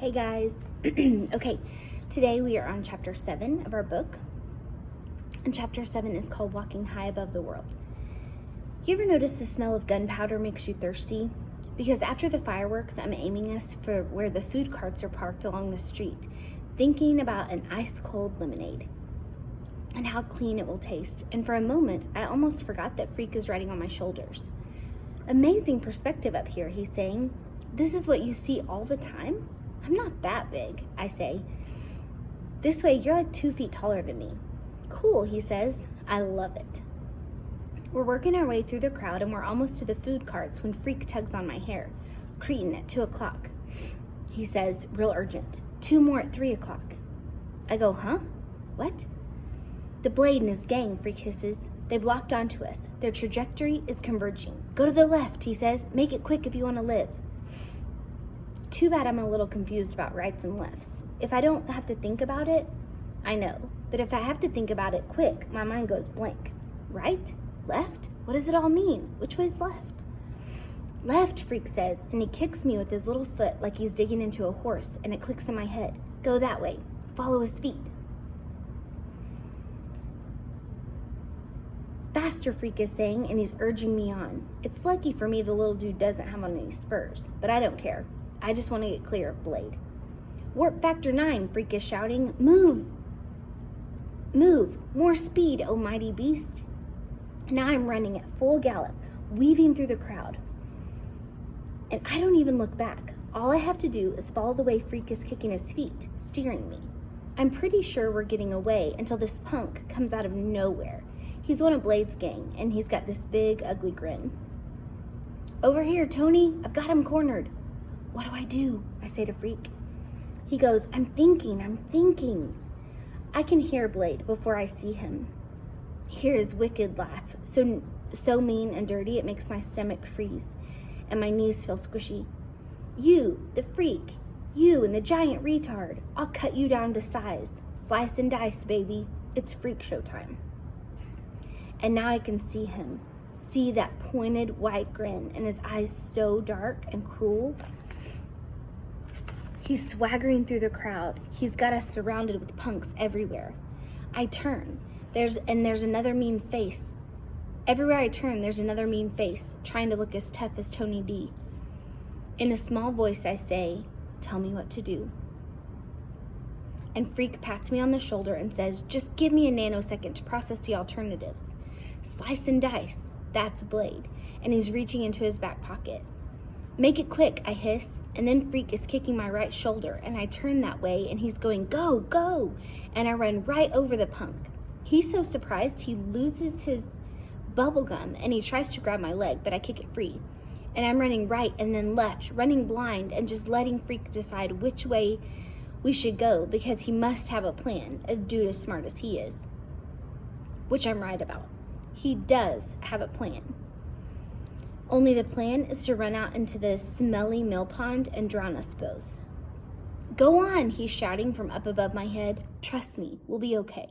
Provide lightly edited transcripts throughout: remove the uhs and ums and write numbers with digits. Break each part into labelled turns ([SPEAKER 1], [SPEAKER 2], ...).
[SPEAKER 1] Hey guys. Okay, today we are on chapter 7 of our book. And chapter 7 is called Walking High Above the World. You ever notice the smell of gunpowder makes you thirsty? Because after the fireworks, I'm aiming us for where the food carts are parked along the street, thinking about an ice-cold lemonade and how clean it will taste. And for a moment, I almost forgot that Freak is riding on my shoulders. Amazing perspective up here, he's saying. This is what you see all the time? I'm not that big, I say. This way, you're like 2 feet taller than me. Cool, he says. I love it. We're working our way through the crowd and we're almost to the food carts when Freak tugs on my hair. Cretin at 2 o'clock. He says, real urgent. 2 more at 3 o'clock. I go, huh? What? The Blade and his gang, Freak hisses. They've locked onto us. Their trajectory is converging. Go to the left, he says. Make it quick if you want to live. Too bad I'm a little confused about rights and lefts. If I don't have to think about it, I know. But if I have to think about it quick, my mind goes blank. Right? Left? What does it all mean? Which way's left? Left, Freak says, and he kicks me with his little foot like he's digging into a horse, and it clicks in my head. Go that way. Follow his feet. Faster, Freak is saying, and he's urging me on. It's lucky for me the little dude doesn't have on any spurs, but I don't care. I just want to get clear of Blade. Warp factor 9, Freak is shouting. Move! Move! More speed, oh mighty beast! Now I'm running at full gallop, weaving through the crowd. And I don't even look back. All I have to do is follow the way Freak is kicking his feet, steering me. I'm pretty sure we're getting away until this punk comes out of nowhere. He's one of Blade's gang, and he's got this big, ugly grin. Over here, Tony! I've got him cornered. What do? I say to Freak. He goes, I'm thinking. I can hear Blade before I see him. Hear his wicked laugh, so mean and dirty it makes my stomach freeze, and my knees feel squishy. You, the Freak, you and the giant retard, I'll cut you down to size. Slice and dice, baby. It's Freak show time. And now I can see him. See that pointed white grin and his eyes so dark and cruel. He's swaggering through the crowd. He's got us surrounded with punks everywhere. I turn. There's another mean face. Everywhere I turn, there's another mean face, trying to look as tough as Tony D. In a small voice, I say, tell me what to do. And Freak pats me on the shoulder and says, just give me a nanosecond to process the alternatives. Slice and dice. That's Blade. And he's reaching into his back pocket. Make it quick, I hiss, and then Freak is kicking my right shoulder, and I turn that way, and he's going, go, go, and I run right over the punk. He's so surprised, he loses his bubble gum, and he tries to grab my leg, but I kick it free. And I'm running right and then left, running blind, and just letting Freak decide which way we should go, because he must have a plan, a dude as smart as he is. Which I'm right about. He does have a plan. Only the plan is to run out into the smelly mill pond and drown us both. Go on, he's shouting from up above my head. Trust me, we'll be okay.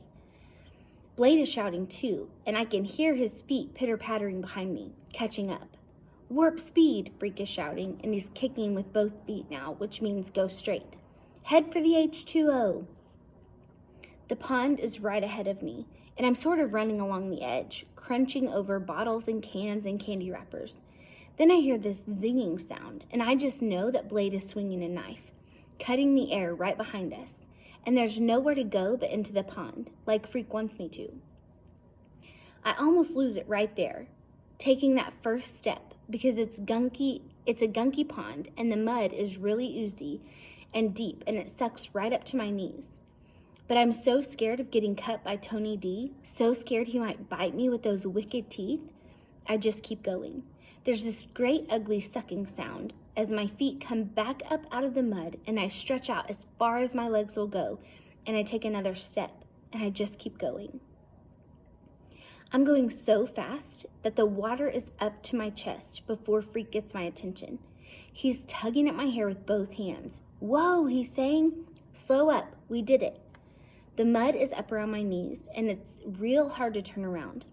[SPEAKER 1] Blade is shouting too, and I can hear his feet pitter-pattering behind me, catching up. Warp speed, Freak is shouting, and he's kicking with both feet now, which means go straight. Head for the H2O. The pond is right ahead of me, and I'm sort of running along the edge, crunching over bottles and cans and candy wrappers. Then I hear this zinging sound, and I just know that Blade is swinging a knife, cutting the air right behind us, and there's nowhere to go but into the pond, like Freak wants me to. I almost lose it right there, taking that first step, because it's a gunky pond, and the mud is really oozy and deep, and it sucks right up to my knees. But I'm so scared of getting cut by Tony D, so scared he might bite me with those wicked teeth, I just keep going. There's this great ugly sucking sound as my feet come back up out of the mud and I stretch out as far as my legs will go and I take another step and I just keep going. I'm going so fast that the water is up to my chest before Freak gets my attention. He's tugging at my hair with both hands. Whoa, he's saying, slow up, we did it. The mud is up around my knees, and it's real hard to turn around.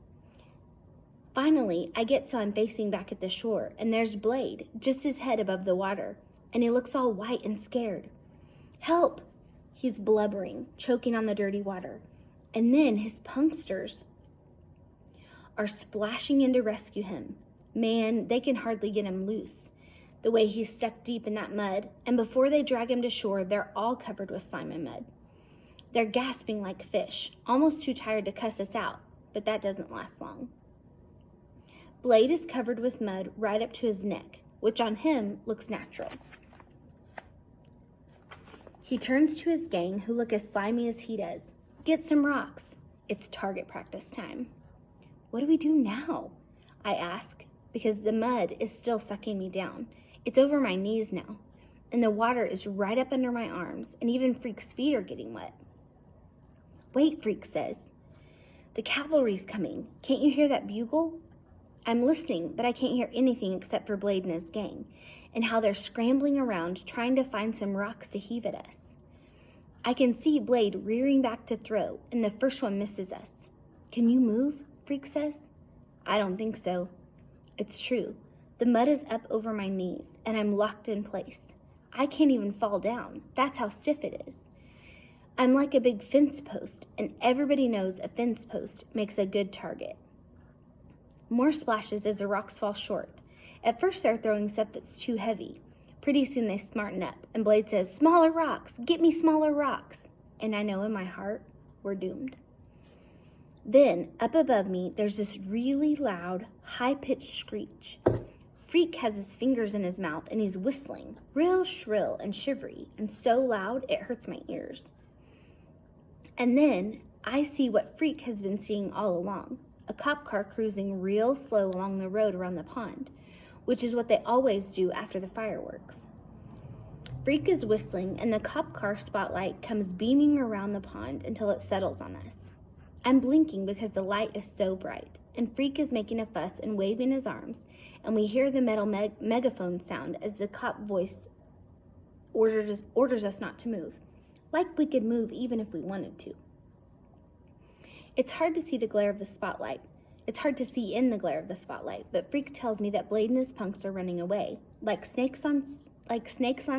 [SPEAKER 1] Finally, I get so I'm facing back at the shore, and there's Blade, just his head above the water, and he looks all white and scared. Help! He's blubbering, choking on the dirty water. And then his punksters are splashing in to rescue him. Man, they can hardly get him loose, the way he's stuck deep in that mud, and before they drag him to shore, they're all covered with slime and mud. They're gasping like fish, almost too tired to cuss us out, but that doesn't last long. Blade is covered with mud right up to his neck, which on him looks natural. He turns to his gang, who look as slimy as he does. Get some rocks. It's target practice time. What do we do now? I ask, because the mud is still sucking me down. It's over my knees now, and the water is right up under my arms, and even Freak's feet are getting wet. Wait, Freak says. The cavalry's coming. Can't you hear that bugle? I'm listening, but I can't hear anything except for Blade and his gang, and how they're scrambling around trying to find some rocks to heave at us. I can see Blade rearing back to throw, and the first one misses us. Can you move? Freak says. I don't think so. It's true. The mud is up over my knees, and I'm locked in place. I can't even fall down. That's how stiff it is. I'm like a big fence post, and everybody knows a fence post makes a good target. More splashes as the rocks fall short. At first they're throwing stuff that's too heavy. Pretty soon they smarten up, and Blade says, "Smaller rocks! Get me smaller rocks!" And I know in my heart, we're doomed. Then, up above me, there's this really loud, high-pitched screech. Freak has his fingers in his mouth, and he's whistling, real shrill and shivery, and so loud it hurts my ears. And then I see what Freak has been seeing all along, a cop car cruising real slow along the road around the pond, which is what they always do after the fireworks. Freak is whistling, and the cop car spotlight comes beaming around the pond until it settles on us. I'm blinking because the light is so bright, and Freak is making a fuss and waving his arms, and we hear the metal megaphone sound as the cop voice orders us not to move, like we could move even if we wanted to. It's hard to see the glare of the spotlight. It's hard to see in the glare of the spotlight, but Freak tells me that Blade and his punks are running away, like snakes on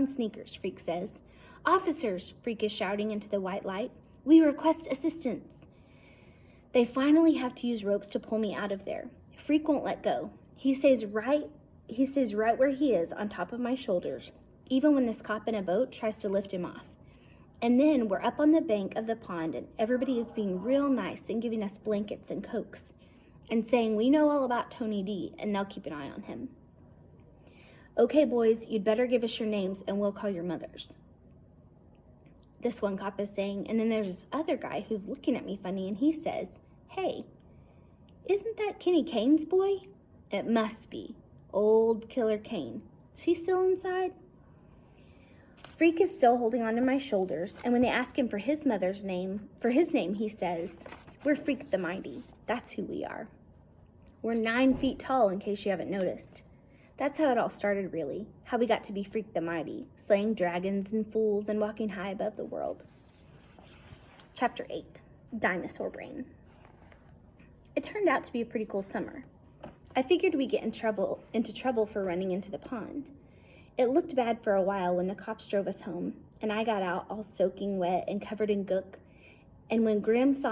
[SPEAKER 1] sneakers, Freak says. "Officers," Freak is shouting into the white light. "We request assistance." They finally have to use ropes to pull me out of there. Freak won't let go. He stays right where he is on top of my shoulders, even when this cop in a boat tries to lift him off. And then we're up on the bank of the pond, and everybody is being real nice and giving us blankets and Cokes, and saying we know all about Tony D, and they'll keep an eye on him. "Okay, boys, you'd better give us your names, and we'll call your mothers," this one cop is saying, and then there's this other guy who's looking at me funny, and he says, "Hey, isn't that Kenny Kane's boy?" It must be. Old Killer Kane. Is he still inside? Freak is still holding onto my shoulders, and when they ask him for his name, he says, "We're Freak the Mighty. That's who we are. We're 9 feet tall, in case you haven't noticed." That's how it all started, really. How we got to be Freak the Mighty, slaying dragons and fools and walking high above the world. Chapter 8, Dinosaur Brain. It turned out to be a pretty cool summer. I figured we'd get into trouble for running into the pond. It looked bad for a while when the cops drove us home, and I got out all soaking wet and covered in gook. And when Grim was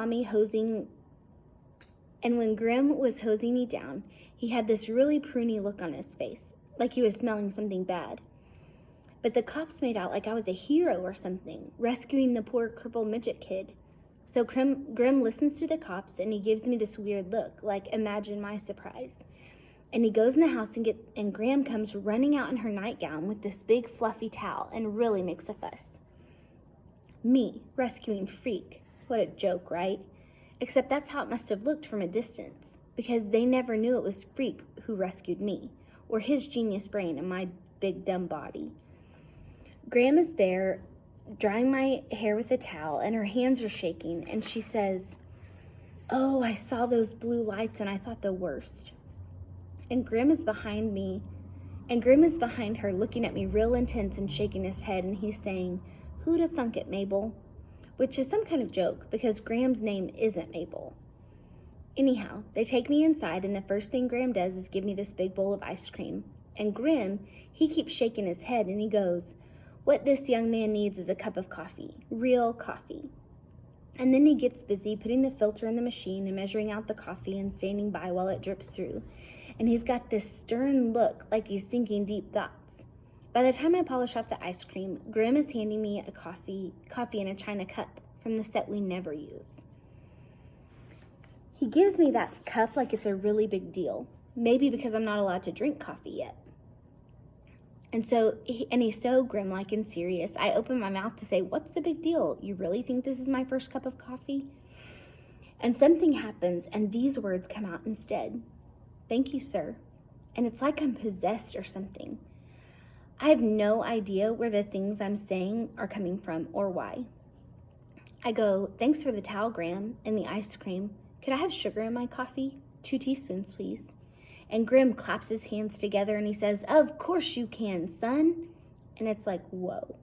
[SPEAKER 1] hosing me down, he had this really pruny look on his face, like he was smelling something bad. But the cops made out like I was a hero or something, rescuing the poor crippled midget kid. So Grim listens to the cops, and he gives me this weird look, like imagine my surprise. And he goes in the house, and Graham comes running out in her nightgown with this big fluffy towel and really makes a fuss. Me, rescuing Freak. What a joke, right? Except that's how it must have looked from a distance, because they never knew it was Freak who rescued me, or his genius brain and my big dumb body. Graham is there, drying my hair with a towel, and her hands are shaking, and she says, "Oh, I saw those blue lights, and I thought the worst." And Grim is behind her, looking at me real intense and shaking his head, and he's saying, "Who'da thunk it, Mabel?" Which is some kind of joke, because Graham's name isn't Mabel. Anyhow, they take me inside, and the first thing Graham does is give me this big bowl of ice cream. And Grim, he keeps shaking his head, and he goes, What this young man needs is a cup of coffee, real coffee. And then he gets busy putting the filter in the machine and measuring out the coffee and standing by while it drips through. And he's got this stern look like he's thinking deep thoughts. By the time I polish off the ice cream, Grim is handing me a coffee in a china cup from the set we never use. He gives me that cup like it's a really big deal, maybe because I'm not allowed to drink coffee yet. And he's so grim-like and serious. I open my mouth to say, "What's the big deal? You really think this is my first cup of coffee?" And something happens, and these words come out instead. "Thank you, sir." And it's like I'm possessed or something. I have no idea where the things I'm saying are coming from or why. I go, "Thanks for the towel, Graham, and the ice cream. Could I have sugar in my coffee? 2 teaspoons, please." And Grim claps his hands together and he says, "Of course you can, son." And it's like, whoa,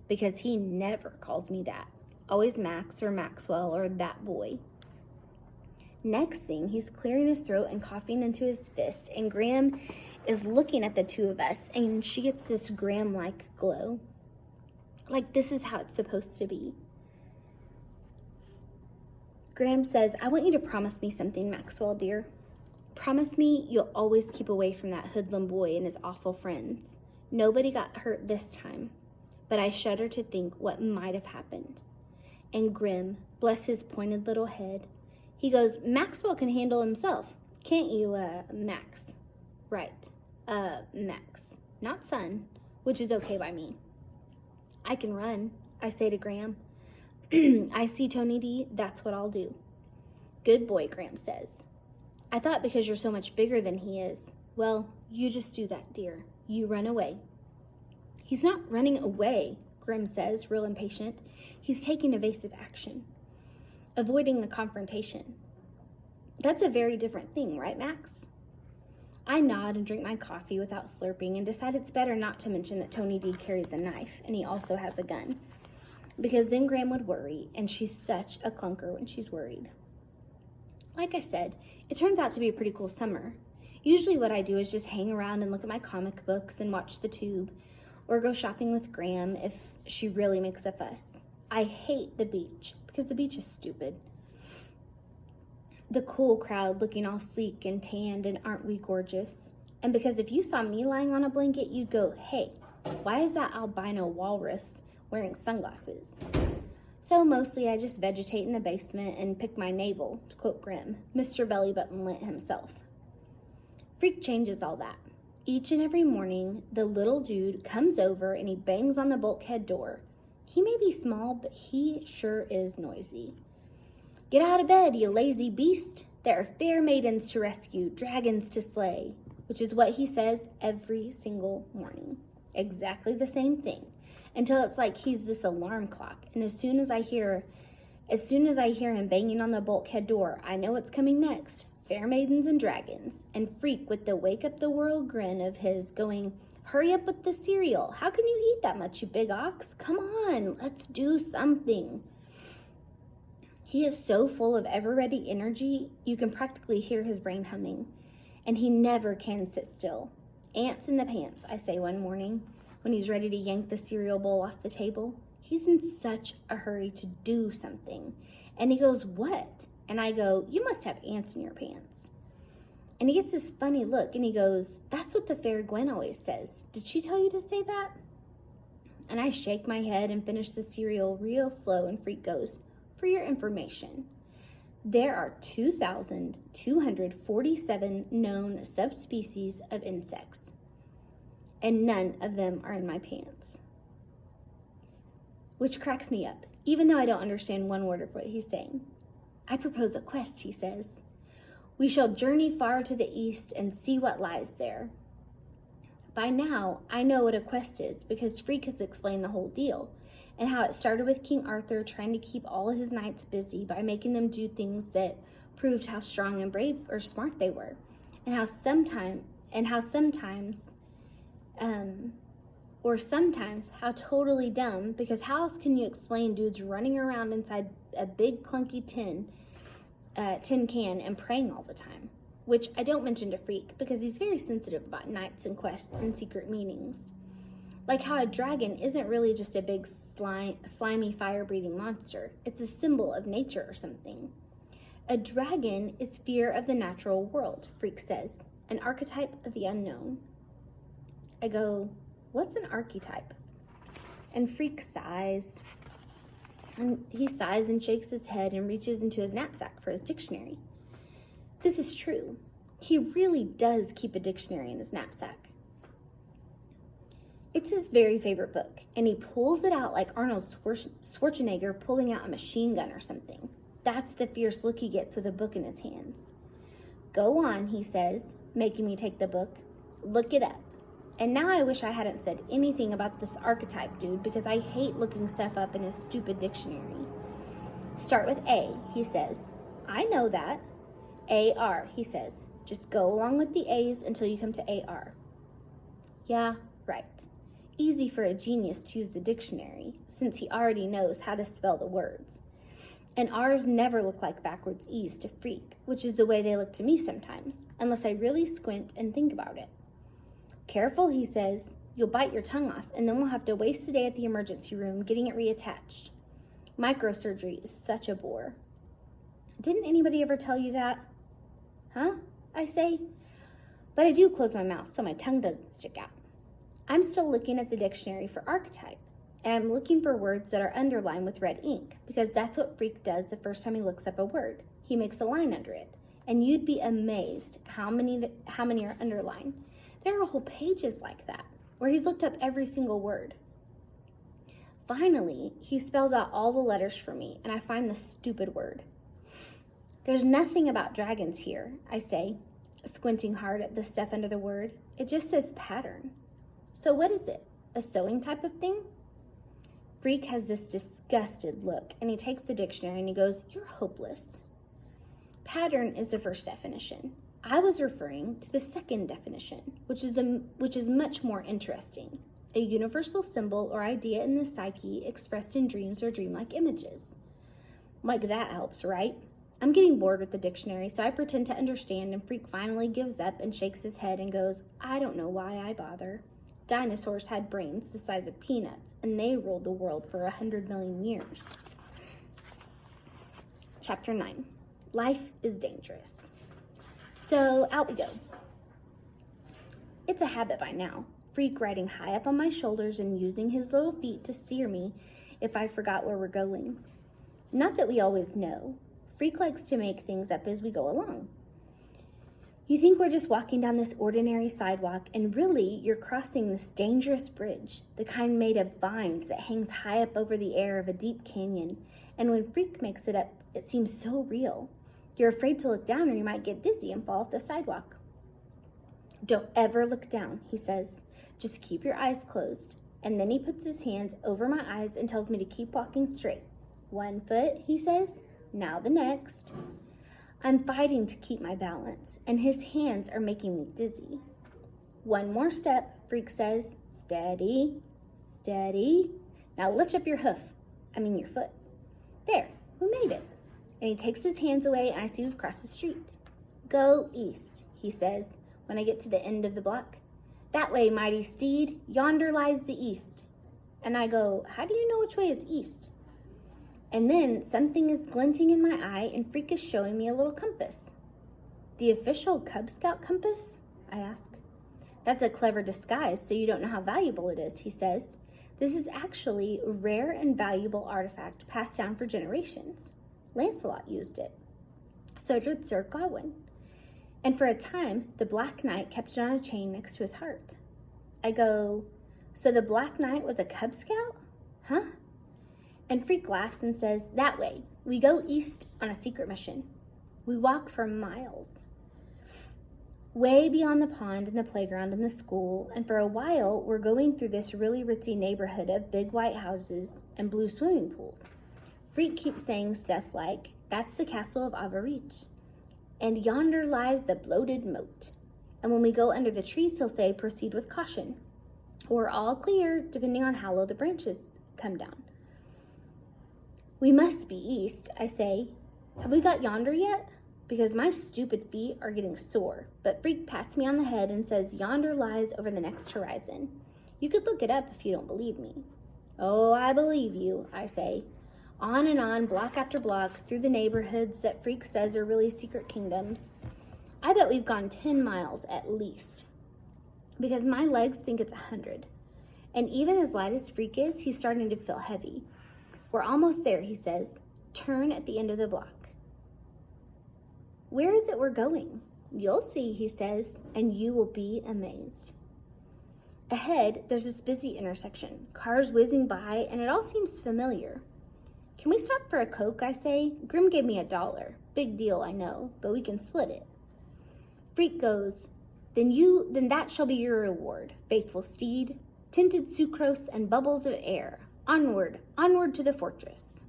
[SPEAKER 1] because he never calls me that. Always Max or Maxwell or that boy. Next thing, he's clearing his throat and coughing into his fist, and Graham is looking at the two of us, and she gets this Graham-like glow. Like this is how it's supposed to be. Graham says, "I want you to promise me something, Maxwell, dear. Promise me you'll always keep away from that hoodlum boy and his awful friends. Nobody got hurt this time, but I shudder to think what might have happened." And Grim, bless his pointed little head, he goes, "Maxwell can handle himself. Can't you, Max?" "Right, Max, not son, which is okay by me." "I can run," I say to Graham. "I see Tony D, that's what I'll do." "Good boy," Graham says. "I thought because you're so much bigger than he is." "Well, you just do that, dear. You run away." "He's not running away," Grim says, real impatient. "He's taking evasive action. Avoiding a confrontation. That's a very different thing, right, Max?" I nod and drink my coffee without slurping and decide it's better not to mention that Tony D carries a knife and he also has a gun. Because then Graham would worry, and she's such a clunker when she's worried. Like I said, it turns out to be a pretty cool summer. Usually what I do is just hang around and look at my comic books and watch the tube, or go shopping with Graham if she really makes a fuss. I hate the beach, because the beach is stupid. The cool crowd looking all sleek and tanned, and aren't we gorgeous? And because if you saw me lying on a blanket, you'd go, "Hey, why is that albino walrus wearing sunglasses?" So mostly I just vegetate in the basement and pick my navel, to quote Grim, Mr. Bellybutton Lint himself. Freak changes all that. Each and every morning, the little dude comes over and he bangs on the bulkhead door. He may be small, but he sure is noisy. "Get out of bed, you lazy beast. There are fair maidens to rescue, dragons to slay," which is what he says every single morning. Exactly the same thing. Until it's like he's this alarm clock, and as soon as I hear him banging on the bulkhead door, I know what's coming next. Fair maidens and dragons, and Freak with the wake up the world grin of his going, "Hurry up with the cereal. How can you eat that much, you big ox? Come on, let's do something." He is so full of ever-ready energy, you can practically hear his brain humming, and he never can sit still. "Ants in the pants," I say one morning, when he's ready to yank the cereal bowl off the table. He's in such a hurry to do something. And he goes, "What?" And I go, "You must have ants in your pants." And he gets this funny look, and he goes, "That's what the fair Gwen always says. Did she tell you to say that?" And I shake my head and finish the cereal real slow, and Freak goes, "For your information, there are 2,247 known subspecies of insects, and none of them are in my pants." Which cracks me up, even though I don't understand one word of what he's saying. "I propose a quest," he says. "We shall journey far to the east and see what lies there." By now, I know what a quest is because Freak has explained the whole deal, and how it started with King Arthur trying to keep all of his knights busy by making them do things that proved how strong and brave or smart they were, and how sometimes how totally dumb, because how else can you explain dudes running around inside a big clunky tin can and praying all the time? Which I don't mention to Freak because he's very sensitive about knights and quests and secret meanings. Like how a dragon isn't really just a big slimy fire-breathing monster. It's a symbol of nature or something. A dragon is fear of the natural world, Freak says, an archetype of the unknown. I go, what's an archetype? And Freak sighs. And he sighs and shakes his head and reaches into his knapsack for his dictionary. This is true. He really does keep a dictionary in his knapsack. It's his very favorite book, and he pulls it out like Arnold Schwarzenegger pulling out a machine gun or something. That's the fierce look he gets with a book in his hands. Go on, he says, making me take the book. Look it up. And now I wish I hadn't said anything about this archetype dude, because I hate looking stuff up in his stupid dictionary. Start with A, he says. I know that. A-R, he says. Just go along with the A's until you come to A-R. Yeah, right. Easy for a genius to use the dictionary, since he already knows how to spell the words. And R's never look like backwards E's to Freak, which is the way they look to me sometimes, unless I really squint and think about it. Careful, he says. You'll bite your tongue off, and then we'll have to waste the day at the emergency room getting it reattached. Microsurgery is such a bore. Didn't anybody ever tell you that? Huh? I say. But I do close my mouth so my tongue doesn't stick out. I'm still looking at the dictionary for archetype, and I'm looking for words that are underlined with red ink, because that's what Freak does the first time he looks up a word. He makes a line under it, and you'd be amazed how many are underlined. There are whole pages like that, where he's looked up every single word. Finally, he spells out all the letters for me, and I find the stupid word. There's nothing about dragons here, I say, squinting hard at the stuff under the word. It just says pattern. So what is it? A sewing type of thing? Freak has this disgusted look, and he takes the dictionary and he goes, you're hopeless. Pattern is the first definition. I was referring to the second definition, which is much more interesting. A universal symbol or idea in the psyche expressed in dreams or dreamlike images. Like that helps, right? I'm getting bored with the dictionary, so I pretend to understand, and Freak finally gives up and shakes his head and goes, I don't know why I bother. Dinosaurs had brains the size of peanuts, and they ruled the world for 100 million years. Chapter 9. Life is dangerous. So out we go. It's a habit by now. Freak riding high up on my shoulders and using his little feet to steer me if I forgot where we're going. Not that we always know. Freak likes to make things up as we go along. You think we're just walking down this ordinary sidewalk, and really you're crossing this dangerous bridge, the kind made of vines that hangs high up over the air of a deep canyon. And when Freak makes it up, it seems so real. You're afraid to look down or you might get dizzy and fall off the sidewalk. Don't ever look down, he says. Just keep your eyes closed. And then he puts his hands over my eyes and tells me to keep walking straight. 1 foot, he says. Now the next. I'm fighting to keep my balance, and his hands are making me dizzy. 1 more step, Freak says. Steady, steady. Now lift up your your foot. There, we made it. And he takes his hands away, and I see we've crossed the street. Go east, he says, when I get to the end of the block. That way, mighty steed, yonder lies the east. And I go, how do you know which way is east? And then something is glinting in my eye, and Freak is showing me a little compass. The official Cub Scout compass? I ask. That's a clever disguise, so you don't know how valuable it is, he says. This is actually a rare and valuable artifact passed down for generations. Lancelot used it. So did Sir Gawain. And for a time, the Black Knight kept it on a chain next to his heart. I go, so the Black Knight was a Cub Scout? Huh? And Freak laughs and says, that way, we go east on a secret mission. We walk for miles. Way beyond the pond and the playground and the school, and for a while, we're going through this really ritzy neighborhood of big white houses and blue swimming pools. Freak keeps saying stuff like, that's the castle of Avarich, and yonder lies the bloated moat. And when we go under the trees, he'll say, proceed with caution, or all clear, depending on how low the branches come down. We must be east, I say. Have we got yonder yet? Because my stupid feet are getting sore, but Freak pats me on the head and says yonder lies over the next horizon. You could look it up if you don't believe me. Oh, I believe you, I say. On and on, block after block, through the neighborhoods that Freak says are really secret kingdoms. I bet we've gone 10 miles at least, because my legs think it's 100. And even as light as Freak is, he's starting to feel heavy. We're almost there, he says. Turn at the end of the block. Where is it we're going? You'll see, he says, and you will be amazed. Ahead, there's this busy intersection, cars whizzing by, and it all seems familiar. Can we stop for a Coke, I say? Grim gave me $1. Big deal, I know, but we can split it. Freak goes, then that shall be your reward, faithful steed. Tinted sucrose and bubbles of air. Onward, onward to the fortress.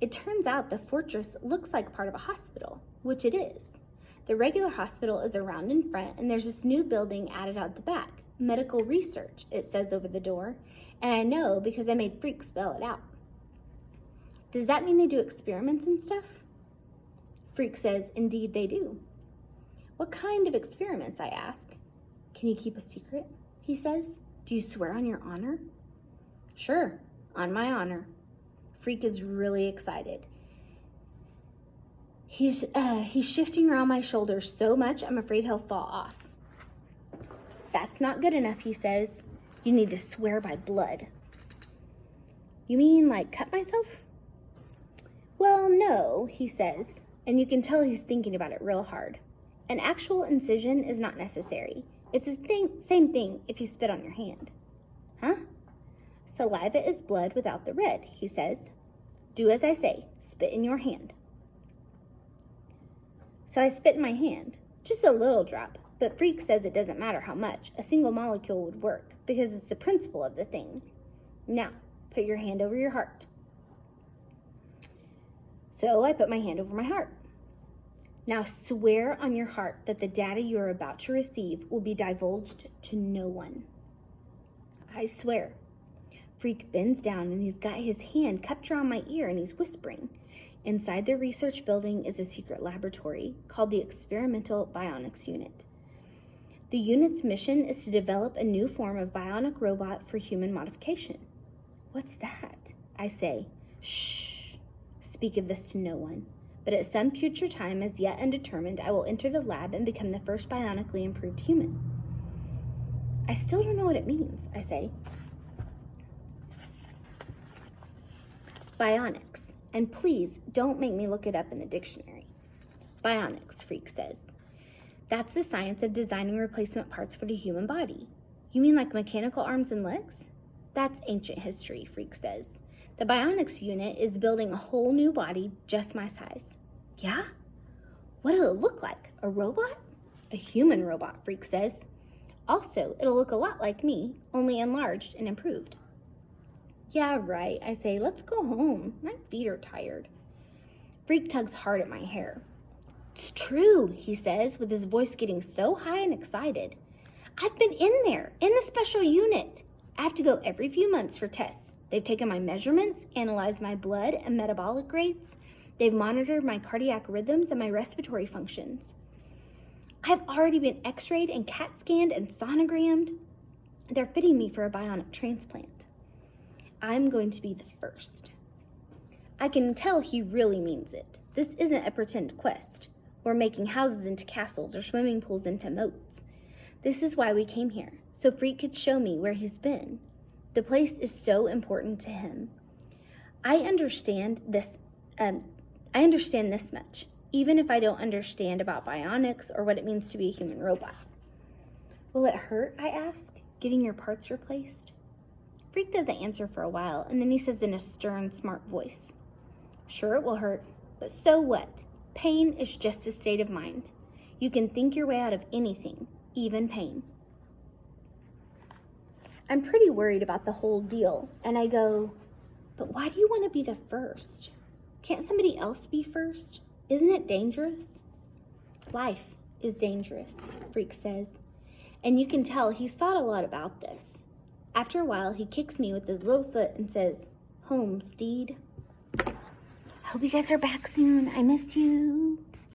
[SPEAKER 1] It turns out the fortress looks like part of a hospital, which it is. The regular hospital is around in front, and there's this new building added out the back. Medical research, it says over the door, and I know because I made Freak spell it out. Does that mean they do experiments and stuff? Freak says, indeed they do. What kind of experiments, I ask. Can you keep a secret? He says. Do you swear on your honor? Sure, on my honor. Freak is really excited. He's shifting around my shoulders so much I'm afraid he'll fall off. That's not good enough, he says. You need to swear by blood. You mean like cut myself? Well, no, he says, and you can tell he's thinking about it real hard. An actual incision is not necessary. It's the same thing if you spit on your hand. Huh? Saliva is blood without the red, he says. Do as I say, spit in your hand. So I spit in my hand, just a little drop, but Freak says it doesn't matter how much, a single molecule would work, because it's the principle of the thing. Now, put your hand over your heart. So I put my hand over my heart. Now swear on your heart that the data you are about to receive will be divulged to no one. I swear. Freak bends down and he's got his hand cupped around my ear and he's whispering. Inside the research building is a secret laboratory called the Experimental Bionics Unit. The unit's mission is to develop a new form of bionic robot for human modification. What's that? I say. Shh. Speak of this to no one. But at some future time, as yet undetermined, I will enter the lab and become the first bionically improved human. I still don't know what it means, I say. Bionics. And please, don't make me look it up in the dictionary. Bionics, Freak says. That's the science of designing replacement parts for the human body. You mean like mechanical arms and legs? That's ancient history, Freak says. The Bionics unit is building a whole new body just my size. Yeah? What'll it look like? A robot? A human robot, Freak says. Also, it'll look a lot like me, only enlarged and improved. Yeah, right, I say. Let's go home. My feet are tired. Freak tugs hard at my hair. It's true, he says, with his voice getting so high and excited. I've been in there, in the special unit. I have to go every few months for tests. They've taken my measurements, analyzed my blood and metabolic rates. They've monitored my cardiac rhythms and my respiratory functions. I've already been x-rayed and CAT scanned and sonogrammed. They're fitting me for a bionic transplant. I'm going to be the first. I can tell he really means it. This isn't a pretend quest. We're making houses into castles or swimming pools into moats. This is why we came here, so Freak could show me where he's been. The place is so important to him. I understand this much, even if I don't understand about bionics or what it means to be a human robot. Will it hurt, I ask, getting your parts replaced? Freak doesn't answer for a while, and then he says in a stern, smart voice, Sure, it will hurt, but so what? Pain is just a state of mind. You can think your way out of anything, even pain. I'm pretty worried about the whole deal, and I go, but why do you want to be the first? Can't somebody else be first? Isn't it dangerous? Life is dangerous, Freak says, and you can tell he's thought a lot about this. After a while, he kicks me with his little foot and says, Home, steed. Hope you guys are back soon. I miss you.